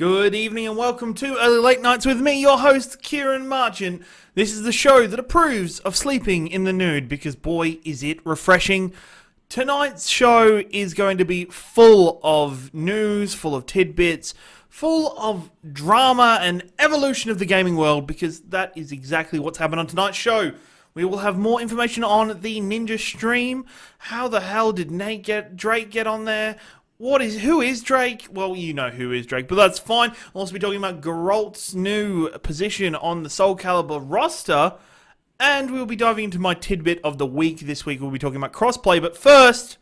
Good evening and welcome to Early Late Nights with me, your host, Ciaran Marchant. This is the show that approves of sleeping in the nude because boy is it refreshing. Tonight's show is going to be full of news, full of tidbits, full of drama and evolution of the gaming world because that is exactly what's happened on tonight's show. We will have more information on the Ninja stream. How the hell did Drake get on there? Who is Drake? Well, you know who is Drake, but that's fine. We'll also be talking about Geralt's new position on the Soul Calibur roster, and we'll be diving into my tidbit of the week. This week we'll be talking about Crossplay, but first,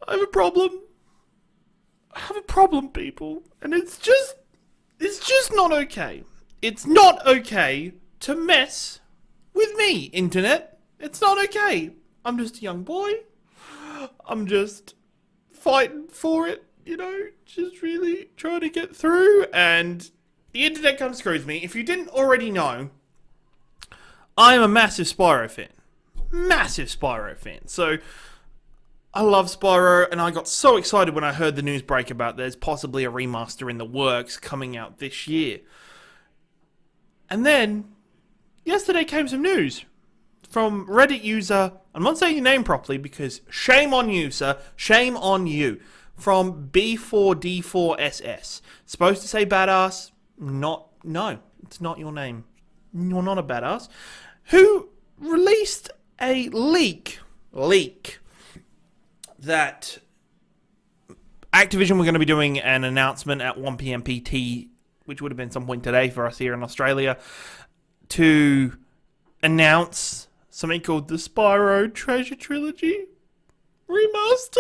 I have a problem. People, and it's just not okay. It's not okay to mess with me, internet. It's not okay. I'm just a young boy. I'm just fighting for it, just really trying to get through, and the internet kind of screws me. If you didn't already know, I am a massive Spyro fan. So, I love Spyro, and I got so excited when I heard the news break about there's possibly a remaster in the works coming out this year. And then, yesterday came some news from Reddit user, I'm not saying your name properly because shame on you, sir. Shame on you. From B4D4SS. Supposed to say badass. No, it's not your name. You're not a badass. Who released a leak that Activision were going to be doing an announcement at 1 PM PT, which would have been some point today for us here in Australia, to announce something called the Spyro Treasure Trilogy Remaster.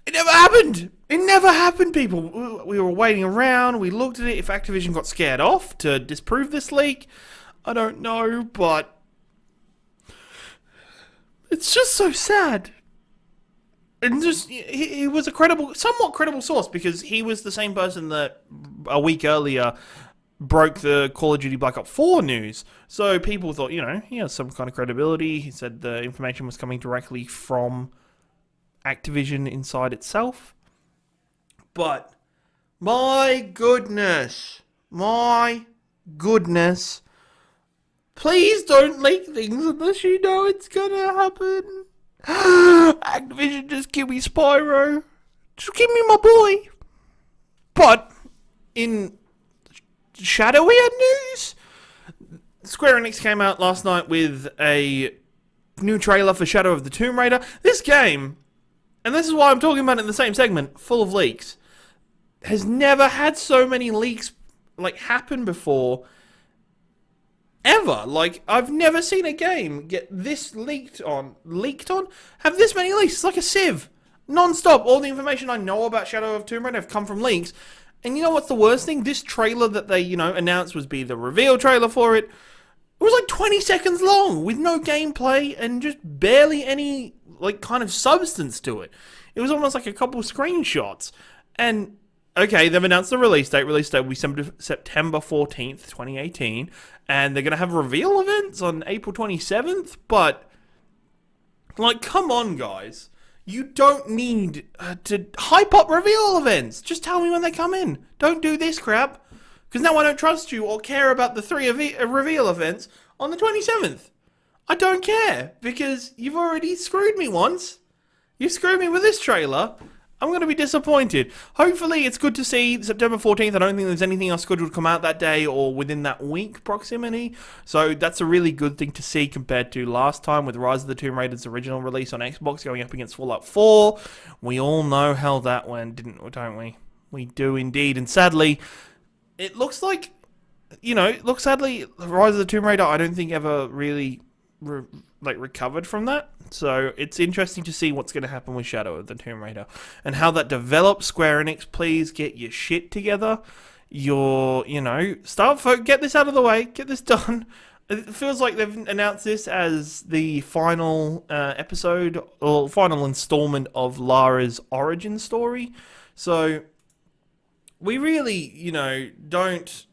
It never happened. It never happened, people. We were waiting around. We looked at it. If Activision got scared off to disprove this leak, I don't know, but it's just so sad. And just, he was a somewhat credible source because he was the same person that a week earlier broke the Call of Duty Black Ops 4 news. So people thought, he has some kind of credibility. He said the information was coming directly from Activision inside itself. But, my goodness, please don't leak things unless you know it's gonna happen. Activision, just give me Spyro. Just give me my boy. But, in shadowier news, Square Enix came out last night with a new trailer for Shadow of the Tomb Raider. This game, and this is why I'm talking about it in the same segment, full of leaks, has never had so many leaks happen before ever. I've never seen a game get this leaked on, have this many leaks. It's like a sieve, non-stop. All the information I know about Shadow of Tomb Raider have come from leaks. And you know what's the worst thing? This trailer that they, announced was the reveal trailer for it. It was 20 seconds long with no gameplay and just barely any, kind of substance to it. It was almost like a couple screenshots. And, okay, they've announced the release date. Release date will be September 14th, 2018. And they're going to have reveal events on April 27th. But, come on, guys. You don't need to hype up reveal events. Just tell me when they come in. Don't do this crap. Because now I don't trust you or care about the 3 reveal events on the 27th. I don't care. Because you've already screwed me once. You screwed me with this trailer. I'm going to be disappointed. Hopefully it's good to see September 14th. I don't think there's anything else scheduled to come out that day or within that week proximity. So that's a really good thing to see compared to last time with Rise of the Tomb Raider's original release on Xbox going up against Fallout 4. We all know how that went, don't we? We do indeed. And sadly, it looks like, Rise of the Tomb Raider I don't think ever really recovered from that. So it's interesting to see what's going to happen with Shadow of the Tomb Raider and how that develops. Square Enix, please get your shit together. Get this out of the way. Get this done. It feels like they've announced this as the final episode or final installment of Lara's origin story. So we really, don't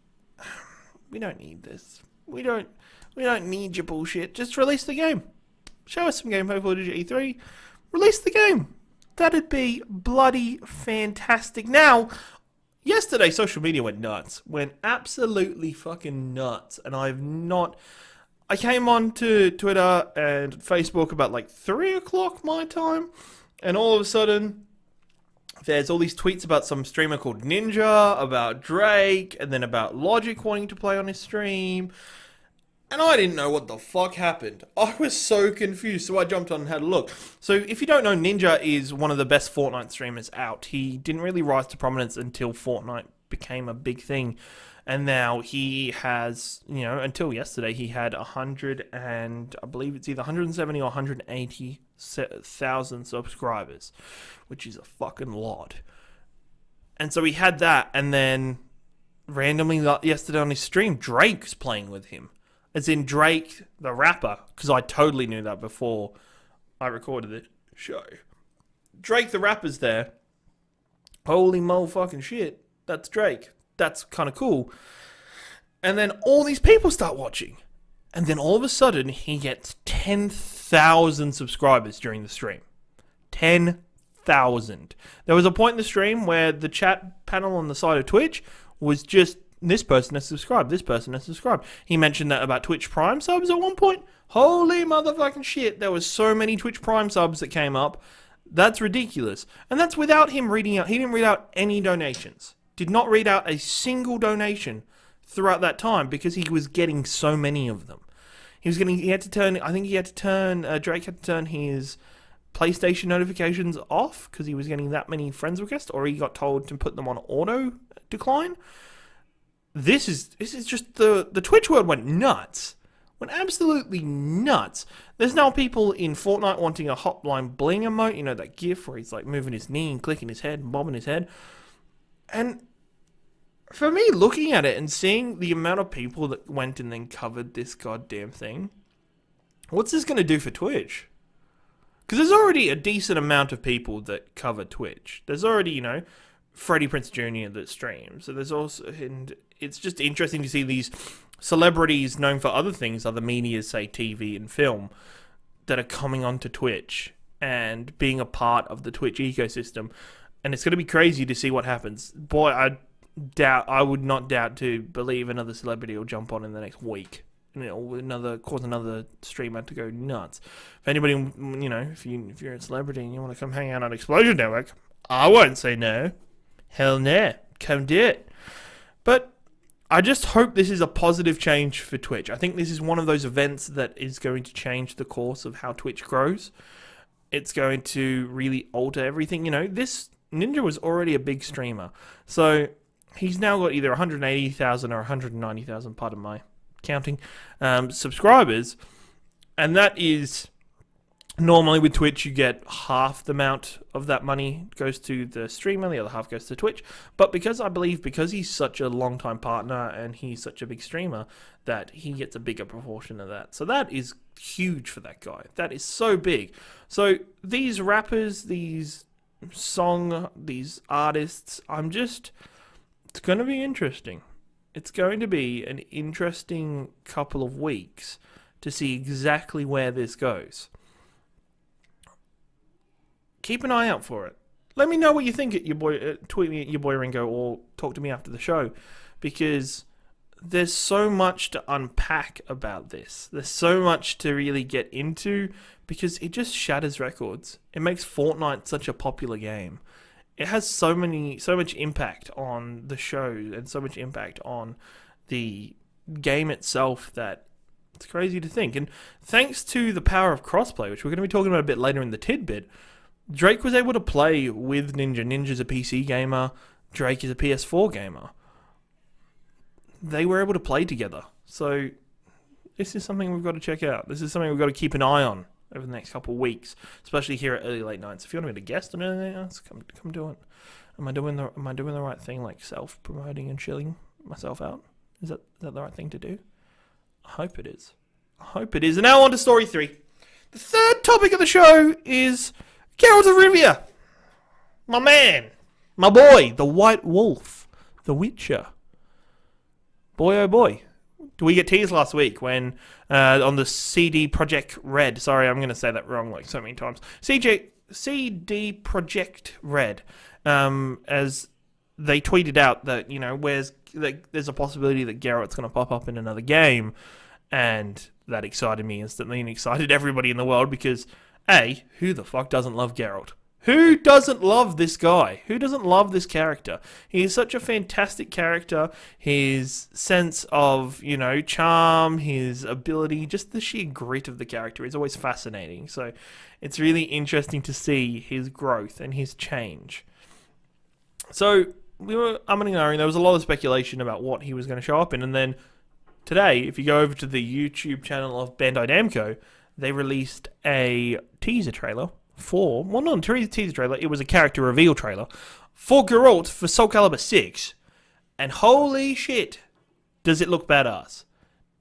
need this. We don't need your bullshit. Just release the game. Show us some gameplay footage at E3. Release the game. That'd be bloody fantastic. Now, yesterday social media went nuts. Went absolutely fucking nuts. And I came on to Twitter and Facebook about like 3 o'clock my time. And all of a sudden, there's all these tweets about some streamer called Ninja, about Drake, and then about Logic wanting to play on his stream. And I didn't know what the fuck happened. I was so confused, so I jumped on and had a look. So if you don't know, Ninja is one of the best Fortnite streamers out. He didn't really rise to prominence until Fortnite became a big thing. And now he has, until yesterday, he had 100 and I believe it's either 170 or 180,000 subscribers, which is a fucking lot. And so he had that, and then randomly yesterday on his stream, Drake's playing with him. As in Drake, the rapper, because I totally knew that before I recorded the show. Drake, the rapper's there. Holy motherfucking shit, that's Drake. That's kind of cool. And then all these people start watching. And then all of a sudden, he gets 10,000 subscribers during the stream. 10,000. There was a point in the stream where the chat panel on the side of Twitch was just, this person has subscribed, this person has subscribed. He mentioned that about Twitch Prime subs at one point. Holy motherfucking shit, there was so many Twitch Prime subs that came up. That's ridiculous. And that's without him reading out, he didn't read out any donations. Did not read out a single donation throughout that time because he was getting so many of them. Drake had to turn his PlayStation notifications off because he was getting that many friends requests, or he got told to put them on auto decline. This is just the Twitch world went nuts. Went absolutely nuts. There's now people in Fortnite wanting a hotline bling emote, that gif where he's like moving his knee and clicking his head and bobbing his head. And for me, looking at it and seeing the amount of people that went and then covered this goddamn thing, what's this going to do for Twitch? Because there's already a decent amount of people that cover Twitch. There's already, Freddie Prinze Jr. that streams. So there's also, and it's just interesting to see these celebrities known for other things, other media, say TV and film, that are coming onto Twitch and being a part of the Twitch ecosystem. And it's going to be crazy to see what happens. Boy, I would not doubt to believe another celebrity will jump on in the next week. Cause another streamer to go nuts. If anybody, if you're a celebrity and you want to come hang out on Explosion Network, I won't say no. Hell no. Come do it. But I just hope this is a positive change for Twitch. I think this is one of those events that is going to change the course of how Twitch grows. It's going to really alter everything. This Ninja was already a big streamer. So he's now got either 180,000 or 190,000, pardon my counting, subscribers. And that is, normally with Twitch, you get half the amount of that money goes to the streamer, the other half goes to Twitch. But because he's such a long-time partner and he's such a big streamer, that he gets a bigger proportion of that. So that is huge for that guy. That is so big. So these rappers, these artists, it's going to be interesting. It's going to be an interesting couple of weeks to see exactly where this goes. Keep an eye out for it. Let me know what you think at your boy. Tweet me at your boy Ringo, or talk to me after the show, because there's so much to unpack about this. There's so much to really get into, because it just shatters records. It makes Fortnite such a popular game. It has so much impact on the show and so much impact on the game itself that it's crazy to think. And thanks to the power of Crossplay, which we're going to be talking about a bit later in the tidbit, Drake was able to play with Ninja. Ninja's a PC gamer. Drake is a PS4 gamer. They were able to play together. So this is something we've got to check out. This is something we've got to keep an eye on over the next couple of weeks, especially here at Early Late Nights. If you want to be a guest on anything else, come do it. Am I doing the right thing, like self-promoting and chilling myself out? Is that the right thing to do? I hope it is. And now on to story 3. The third topic of the show is Geralt of Rivia. My man. My boy. The White Wolf. The Witcher. Boy, oh boy. Do we get teased last week when on the CD Projekt Red? Sorry, I'm going to say that wrong like so many times. CD Projekt Red, as they tweeted out that, there's a possibility that Geralt's going to pop up in another game, and that excited me instantly and excited everybody in the world because, A, who the fuck doesn't love Geralt? Who doesn't love this guy? Who doesn't love this character? He is such a fantastic character. His sense of, charm, his ability, just the sheer grit of the character is always fascinating. So it's really interesting to see his growth and his change. So we were umming and ahhing. There was a lot of speculation about what he was going to show up in. And then today, if you go over to the YouTube channel of Bandai Namco, they released a teaser trailer not a teaser trailer, it was a character reveal trailer for Geralt for Soul Calibur 6. And holy shit, does it look badass.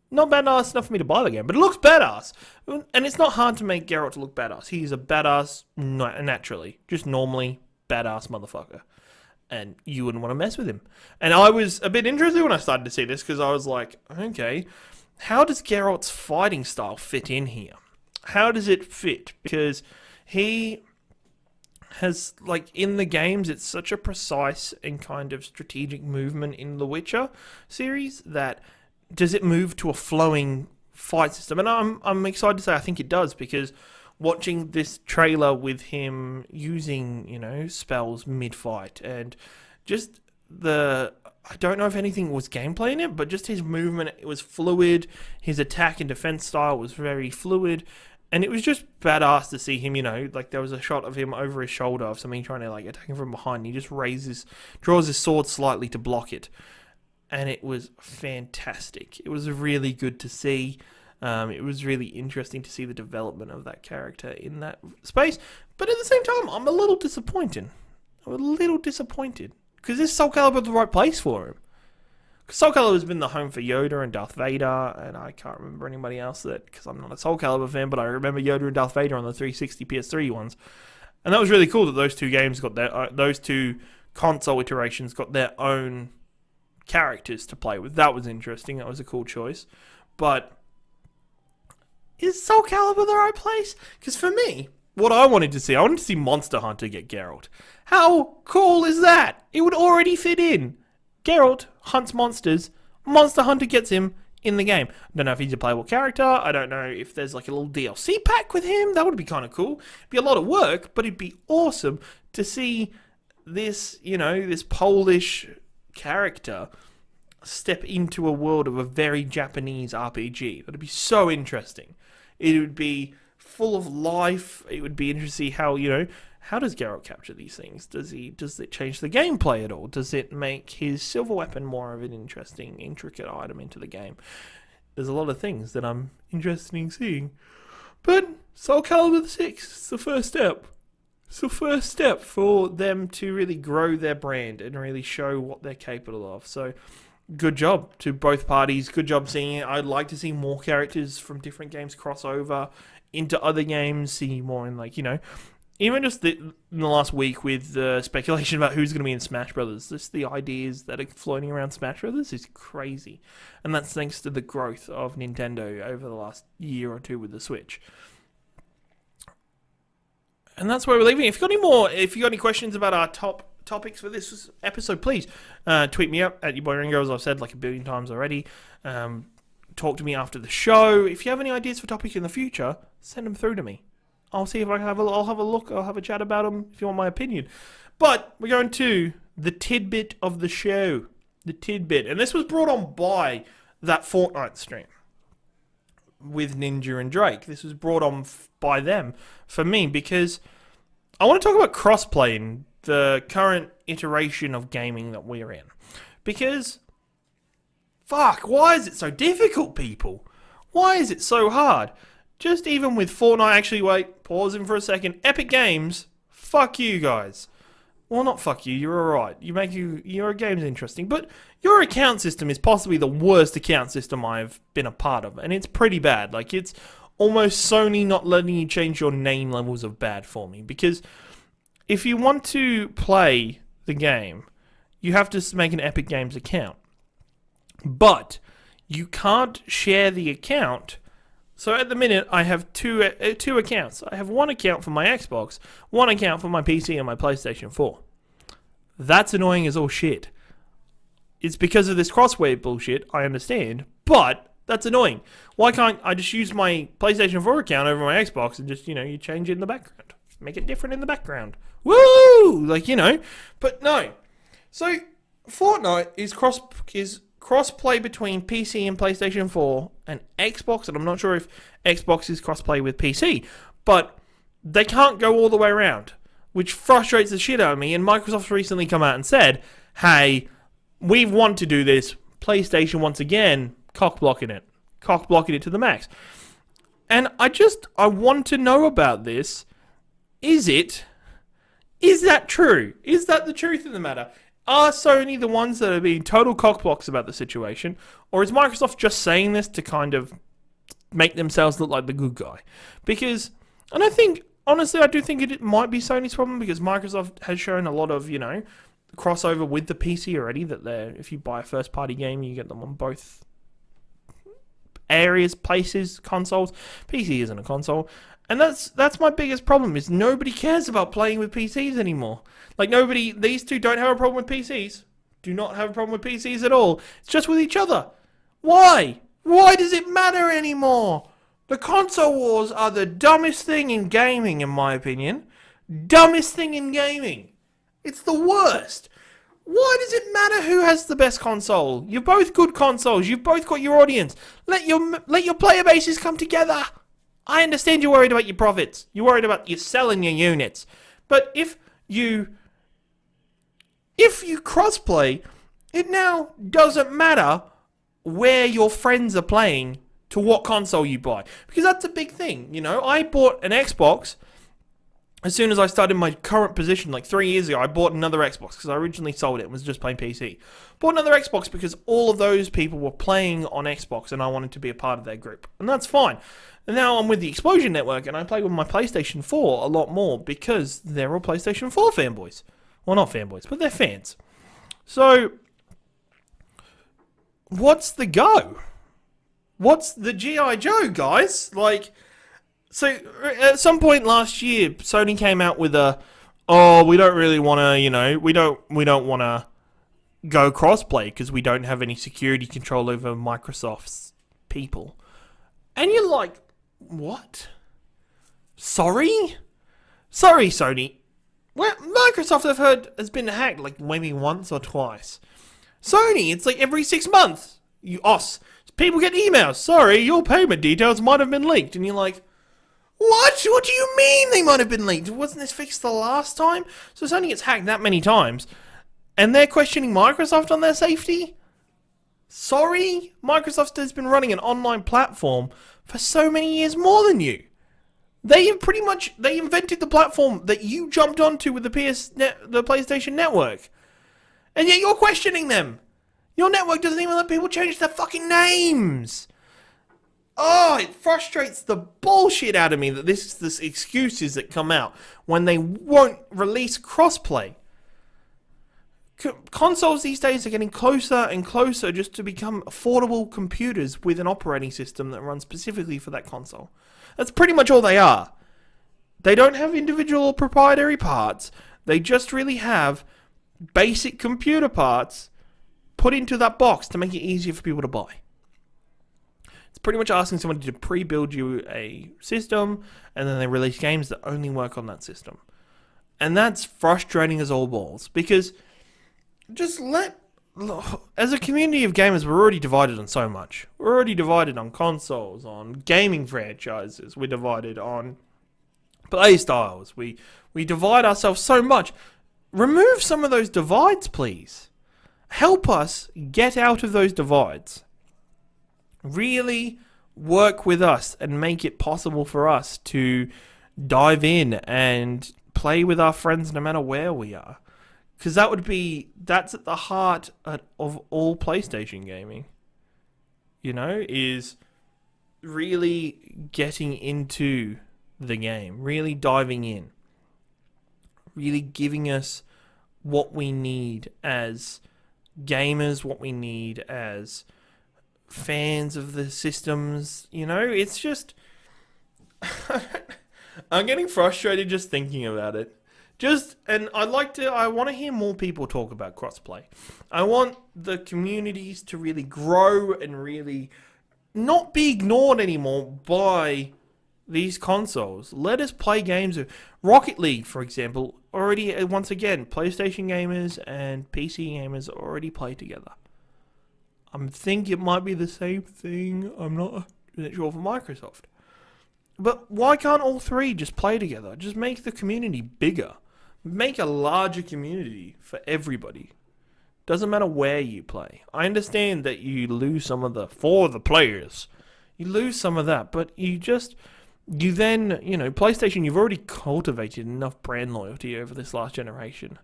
Not badass enough for me to buy the game, but it looks badass. And it's not hard to make Geralt look badass. He's a badass naturally. Just normally badass motherfucker. And you wouldn't want to mess with him. And I was a bit interested when I started to see this, because I was like, okay, how does Geralt's fighting style fit in here? How does it fit? Because he has, in the games, it's such a precise and kind of strategic movement in the Witcher series that does it move to a flowing fight system? And I'm excited to say I think it does, because watching this trailer with him using, spells mid-fight and just I don't know if anything was gameplay in it, but just his movement, it was fluid. His attack and defense style was very fluid. And it was just badass to see him, there was a shot of him over his shoulder of something trying to attack him from behind. And he just draws his sword slightly to block it. And it was fantastic. It was really good to see. It was really interesting to see the development of that character in that space. But at the same time, I'm a little disappointed. Because is Soul Calibur the right place for him? Because Soul Calibur has been the home for Yoda and Darth Vader, and I can't remember anybody else because I'm not a Soul Calibur fan, but I remember Yoda and Darth Vader on the 360 PS3 ones. And that was really cool that those two games those two console iterations got their own characters to play with. That was interesting. That was a cool choice. But is Soul Calibur the right place? Because for me, what I wanted to see Monster Hunter get Geralt. How cool is that? It would already fit in. Geralt hunts monsters. Monster Hunter gets him in the game. I don't know if he's a playable character. I don't know if there's a little DLC pack with him. That would be kind of cool. It'd be a lot of work, but it'd be awesome to see this, this Polish character step into a world of a very Japanese RPG. That'd be so interesting. It would be full of life. It would be interesting to see how does Geralt capture these things? Does it change the gameplay at all? Does it make his silver weapon more of an interesting, intricate item into the game? There's a lot of things that I'm interested in seeing. But Soul Calibur 6 is the first step. It's the first step for them to really grow their brand and really show what they're capable of. So good job to both parties. Good job seeing it. I'd like to see more characters from different games cross over into other games, see more in even just in the last week with the speculation about who's going to be in Smash Brothers, just the ideas that are floating around Smash Brothers is crazy. And that's thanks to the growth of Nintendo over the last year or two with the Switch. And that's where we're leaving. If you got any questions about our top topics for this episode, please tweet me up at your boy Ringo, as I've said a billion times already. Talk to me after the show. If you have any ideas for topics in the future, send them through to me. I'll see if I can I'll have a look. I'll have a chat about them if you want my opinion. But we're going to the tidbit of the show. The tidbit. And this was brought on by that Fortnite stream with Ninja and Drake. This was brought on by them for me because I want to talk about crossplay in the current iteration of gaming that we're in. Because, why is it so difficult, people? Why is it so hard? Just even with Fortnite, actually, wait, pause in for a second. Epic Games, fuck you guys. Well, not fuck you, you're alright. Your game's interesting, but your account system is possibly the worst account system I've been a part of, and it's pretty bad. It's almost Sony not letting you change your name levels of bad for me, because if you want to play the game, you have to make an Epic Games account. But you can't share the account So at the minute, I have two accounts. I have one account for my Xbox, one account for my PC and my PlayStation 4. That's annoying as all shit. It's because of this crossplay bullshit, I understand, but that's annoying. Why can't I just use my PlayStation 4 account over my Xbox and just, you change it in the background? Make it different in the background. Woo! But no. So, Fortnite is crossplay between PC and PlayStation 4 and Xbox, and I'm not sure if Xbox is crossplay with PC, but they can't go all the way around, which frustrates the shit out of me, and Microsoft's recently come out and said, hey, we want to do this. PlayStation, once again, cock-blocking it to the max. And I want to know about this. Is that true? Is that the truth of the matter? Are Sony the ones that are being total cockblocks about the situation? Or is Microsoft just saying this to kind of make themselves look like the good guy? And I think, honestly, I do think it might be Sony's problem, because Microsoft has shown a lot of, crossover with the PC already, that if you buy a first-party game, you get them on both areas, places, consoles. PC isn't a console. And that's my biggest problem, is nobody cares about playing with PCs anymore. These two don't have a problem with PCs. Do not have a problem with PCs at all. It's just with each other. Why? Why does it matter anymore? The console wars are the dumbest thing in gaming, in my opinion. Dumbest thing in gaming. It's the worst. Why does it matter who has the best console? You're both good consoles. You've both got your audience. Let your player bases come together. I understand you're worried about your profits. You're worried about you selling your units. But if you crossplay, it now doesn't matter where your friends are playing to what console you buy. Because that's a big thing, I bought an Xbox as soon as I started my current position, 3 years ago. I bought another Xbox because I originally sold it and was just playing PC. Bought another Xbox because all of those people were playing on Xbox and I wanted to be a part of their group. And that's fine. And now I'm with the Explosion Network and I play with my PlayStation 4 a lot more because they're all PlayStation 4 fanboys. Well, not fanboys, but they're fans. So, what's the go? What's the G.I. Joe, guys? So, at some point last year, Sony came out with we don't really want to, we don't want to go crossplay because we don't have any security control over Microsoft's people. And you're like, what? Sorry? Sorry, Sony. Well, Microsoft, I've heard, has been hacked maybe once or twice. Sony, it's every 6 months. People get emails. Sorry, your payment details might have been leaked. And you're like, what? What do you mean they might have been leaked? Wasn't this fixed the last time? So Sony gets hacked that many times, and they're questioning Microsoft on their safety? Sorry? Microsoft has been running an online platform for so many years more than you. They invented the platform that you jumped onto with the PlayStation Network. And yet you're questioning them. Your network doesn't even let people change their fucking names. Oh, it frustrates the bullshit out of me that this excuses that come out when they won't release crossplay. Consoles these days are getting closer and closer just to become affordable computers with an operating system that runs specifically for that console. That's pretty much all they are. They don't have individual proprietary parts. They just really have basic computer parts put into that box to make it easier for people to buy. It's pretty much asking somebody to pre-build you a system, and then they release games that only work on that system. And that's frustrating as all balls, because as a community of gamers, we're already divided on so much. We're already divided on consoles, on gaming franchises. We're divided on play styles. We divide ourselves so much. Remove some of those divides, please. Help us get out of those divides. Really work with us and make it possible for us to dive in and play with our friends no matter where we are. Because that's at the heart of all PlayStation gaming. Is really getting into the game, really diving in, really giving us what we need as gamers, what we need as fans of the systems. It's just I'm getting frustrated just thinking about it. And I want to hear more people talk about crossplay. I want the communities to really grow and really not be ignored anymore by these consoles. Let us play games of Rocket League, for example. Already, once again, PlayStation gamers and PC gamers already play together. I think it might be the same thing. I'm not sure for Microsoft. But why can't all three just play together? Just make the community bigger. Make a larger community for everybody. Doesn't matter where you play. I understand that you lose some of for the players. You lose some of that, but you then, PlayStation, you've already cultivated enough brand loyalty over this last generation.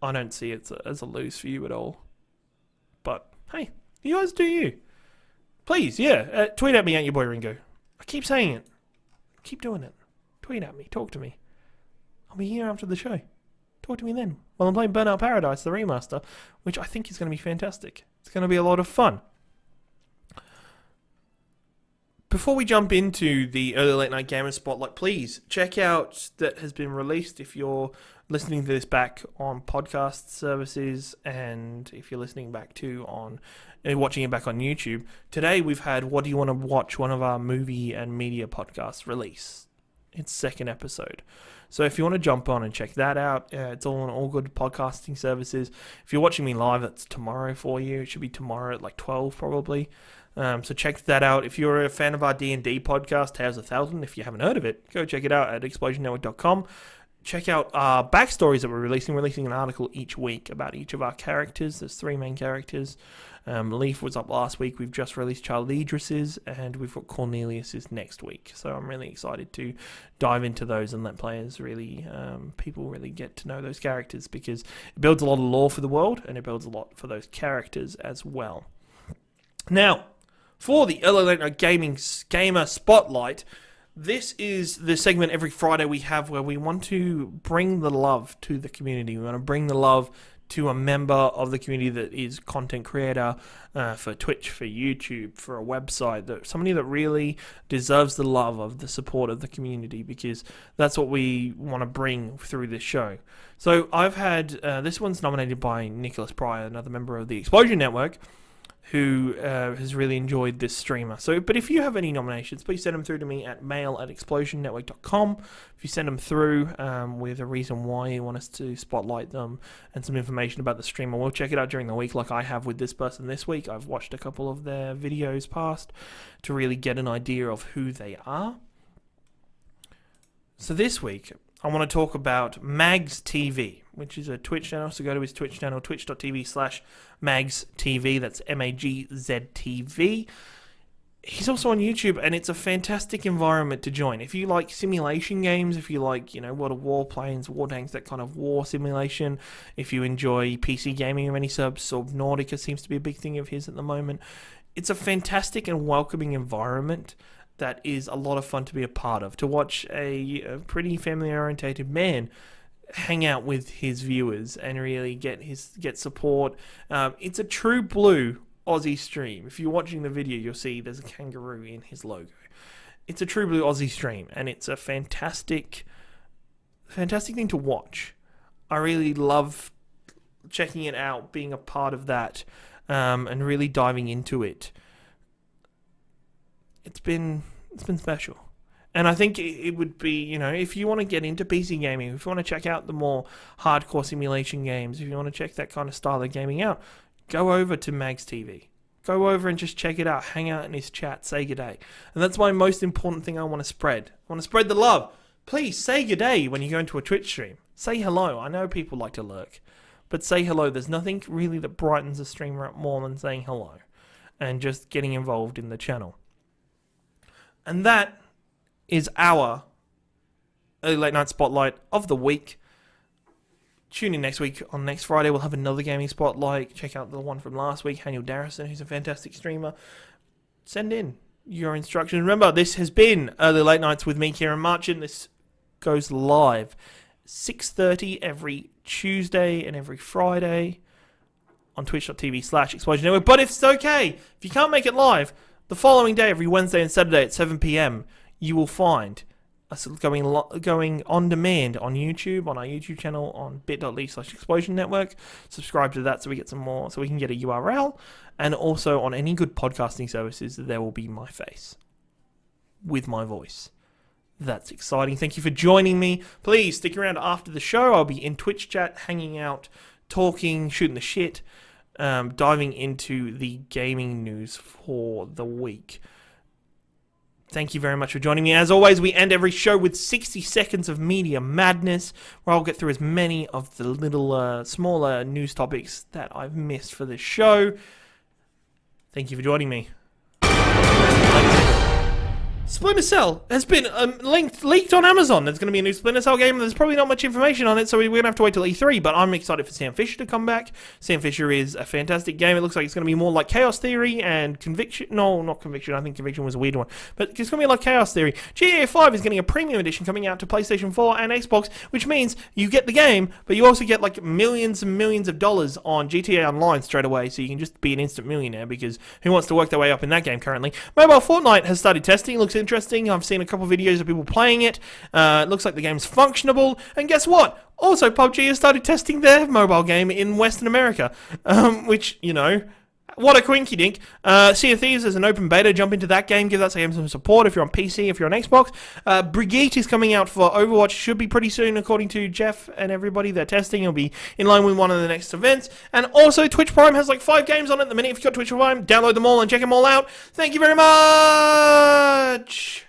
I don't see it as a lose for you at all. But, hey, you guys do you. Please, yeah, tweet at me at your boy Ringo. I keep saying it. Keep doing it. Tweet at me. Talk to me. I'll be here after the show. Talk to me then. While I'm playing Burnout Paradise, the remaster, which I think is going to be fantastic. It's going to be a lot of fun. Before we jump into the early late night gamer spotlight, please check out that has been released if you're listening to this back on podcast services, and if you're listening back watching it back on YouTube. Today we've had What Do You Want to Watch, one of our movie and media podcasts, release its second episode. So if you want to jump on and check that out, it's all on all good podcasting services. If you're watching me live, that's tomorrow for you. It should be tomorrow at like 12 probably. So check that out. If you're a fan of our D&D podcast, Tales of 1000, if you haven't heard of it, go check it out at explosionnetwork.com. Check out our backstories that we're releasing an article each week about each of our characters. There's 3 main characters. Leaf was up last week. We've just released Child Idris's, and we've got Cornelius's next week. So I'm really excited to dive into those and let players people really get to know those characters, because it builds a lot of lore for the world, and it builds a lot for those characters as well. Now, for the early late night gamer spotlight, this is the segment every Friday we have where we want to bring the love to the community. We want to bring the love to a member of the community that is content creator for Twitch, for YouTube, for a website, somebody that really deserves the love of the support of the community, because that's what we want to bring through this show. So I've had, this one's nominated by Nicholas Pryor, another member of the Explosion Network, who has really enjoyed this streamer. But if you have any nominations, please send them through to me at mail@explosionnetwork.com. If you send them through with a reason why you want us to spotlight them and some information about the streamer, we'll check it out during the week like I have with this person this week. I've watched a couple of their videos past to really get an idea of who they are. So this week, I want to talk about Mags TV, which is a Twitch channel. So go to his Twitch channel, twitch.tv/MagsTV. That's MAGZTV. He's also on YouTube, and it's a fantastic environment to join. If you like simulation games, if you like, World of Warplanes, War Tanks, that kind of war simulation, if you enjoy PC gaming of any sort, Subnautica seems to be a big thing of his at the moment. It's a fantastic and welcoming environment that is a lot of fun to be a part of, to watch a pretty family-orientated man hang out with his viewers and really get support. It's a true blue Aussie stream. If you're watching the video, you'll see there's a kangaroo in his logo. It's a true blue Aussie stream, and it's a fantastic thing to watch. I really love checking it out, being a part of that, and really diving into it. It's been special. And I think it would be, if you want to get into PC gaming, if you want to check out the more hardcore simulation games, if you want to check that kind of style of gaming out, go over to Mags TV. Go over and just check it out. Hang out in his chat. Say good day. And that's my most important thing I want to spread. I want to spread the love. Please say good day when you go into a Twitch stream. Say hello. I know people like to lurk, but say hello. There's nothing really that brightens a streamer up more than saying hello and just getting involved in the channel. And that is our early late night spotlight of the week. Tune in next week. On next Friday, we'll have another gaming spotlight. Check out the one from last week, Daniel Darrison, who's a fantastic streamer. Send in your instructions. Remember, this has been Early Late Nights with me, Ciaran Marchant. This goes live 6:30 every Tuesday and every Friday on twitch.tv/Explosion Network. But if it's okay, if you can't make it live, the following day, every Wednesday and Saturday at 7 p.m, you will find us going on demand on YouTube, on our YouTube channel, on bit.ly/Explosion Network. Subscribe to that so we get some more, so we can get a URL. And also on any good podcasting services, there will be my face with my voice. That's exciting. Thank you for joining me. Please stick around after the show. I'll be in Twitch chat, hanging out, talking, shooting the shit, diving into the gaming news for the week. Thank you very much for joining me. As always, we end every show with 60 seconds of media madness, where I'll get through as many of the little, smaller news topics that I've missed for this show. Thank you for joining me. Splinter Cell has been leaked on Amazon. There's going to be a new Splinter Cell game. There's probably not much information on it, so we're going to have to wait till E3, but I'm excited for Sam Fisher to come back. Sam Fisher is a fantastic game. It looks like it's going to be more like Chaos Theory and Conviction. No, not Conviction. I think Conviction was a weird one. But it's going to be like Chaos Theory. GTA 5 is getting a premium edition coming out to PlayStation 4 and Xbox, which means you get the game, but you also get like millions and millions of dollars on GTA Online straight away, so you can just be an instant millionaire, because who wants to work their way up in that game currently? Mobile Fortnite has started testing. It looks interesting. I've seen a couple of videos of people playing it. It looks like the game's functionable. And guess what? Also, PUBG has started testing their mobile game in Western America. Which, you know, what a coinky dink. Sea of Thieves is an open beta. Jump into that game. Give that game some support if you're on PC, if you're on Xbox. Brigitte is coming out for Overwatch. Should be pretty soon, according to Jeff and everybody. They're testing. It'll be in line with one of the next events. And also, Twitch Prime has like 5 games on it at the minute. If you've got Twitch Prime, download them all and check them all out. Thank you very much.